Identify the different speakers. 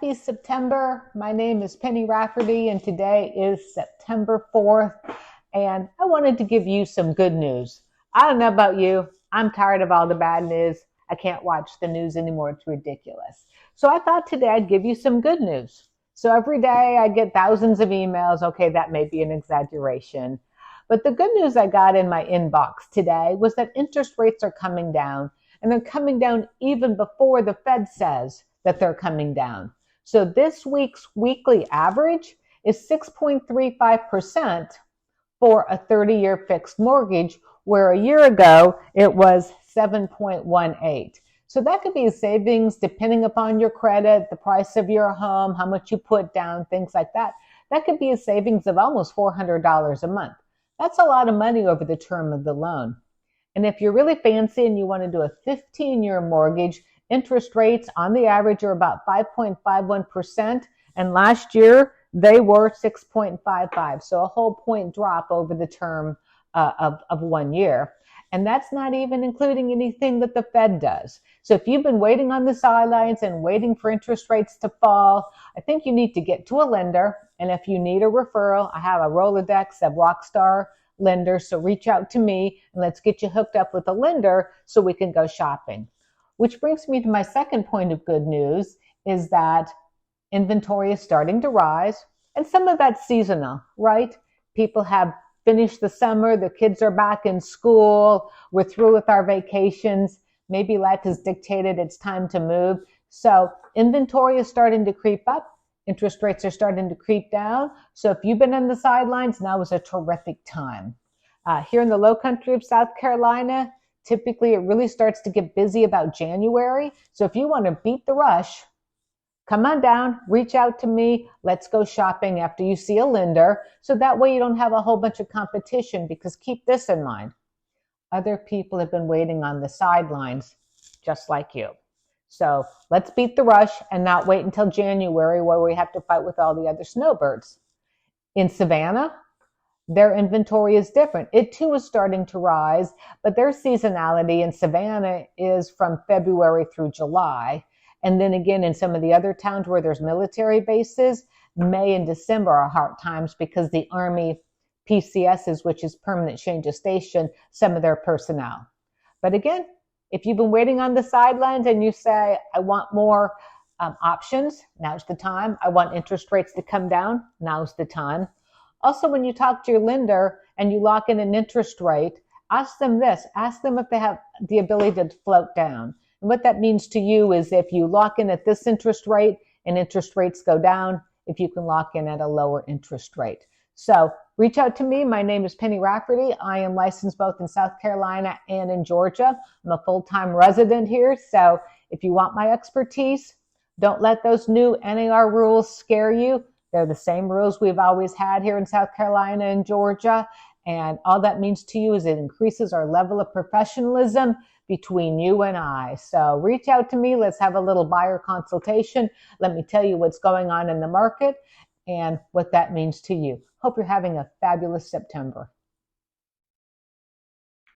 Speaker 1: Happy September. My name is Penny Rafferty and today is September 4th and I wanted to give you some good news. I don't know about you. I'm tired of all the bad news. I can't watch the news anymore. It's ridiculous. So I thought today I'd give you some good news. So every day I get thousands of emails. Okay, that may be an exaggeration. But the good news I got in my inbox today was that interest rates are coming down, and they're coming down even before the Fed says that they're coming down. So this week's weekly average is 6.35% for a 30-year fixed mortgage, where a year ago it was 7.18. So that could be a savings depending upon your credit, the price of your home, how much you put down, things like that. That could be a savings of almost $400 a month. That's a lot of money over the term of the loan. And if you're really fancy and you want to do a 15-year mortgage, interest rates on the average are about 5.51%. And last year they were 6.55. So a whole point drop over the term of 1 year. And that's not even including anything that the Fed does. So if you've been waiting on the sidelines and waiting for interest rates to fall, I think you need to get to a lender. And if you need a referral, I have a Rolodex of rockstar lenders. So reach out to me and let's get you hooked up with a lender so we can go shopping. Which brings me to my second point of good news is that inventory is starting to rise. And some of that's seasonal, right? People have finished the summer, the kids are back in school, we're through with our vacations, maybe life has dictated it's time to move. So inventory is starting to creep up, interest rates are starting to creep down. So if you've been on the sidelines, now is a terrific time. Here in the low country of South Carolina, typically it really starts to get busy about January. So if you want to beat the rush, come on down, reach out to me. Let's go shopping after you see a lender. So that way you don't have a whole bunch of competition, because keep this in mind. Other people have been waiting on the sidelines just like you. So let's beat the rush and not wait until January where we have to fight with all the other snowbirds. In Savannah, their inventory is different. It too is starting to rise, but their seasonality in Savannah is from February through July. And then again, in some of the other towns where there's military bases, May and December are hard times because the Army PCSs, which is permanent change of station, some of their personnel. But again, if you've been waiting on the sidelines and you say, I want more options, now's the time. I want interest rates to come down, now's the time. Also, when you talk to your lender and you lock in an interest rate, ask them this. Ask them if they have the ability to float down. And what that means to you is if you lock in at this interest rate and interest rates go down, if you can lock in at a lower interest rate. So reach out to me. My name is Penny Rafferty. I am licensed both in South Carolina and in Georgia. I'm a full-time resident here. So if you want my expertise, don't let those new NAR rules scare you. They're the same rules we've always had here in South Carolina and Georgia. And all that means to you is it increases our level of professionalism between you and I. So reach out to me. Let's have a little buyer consultation. Let me tell you what's going on in the market and what that means to you. Hope you're having a fabulous September.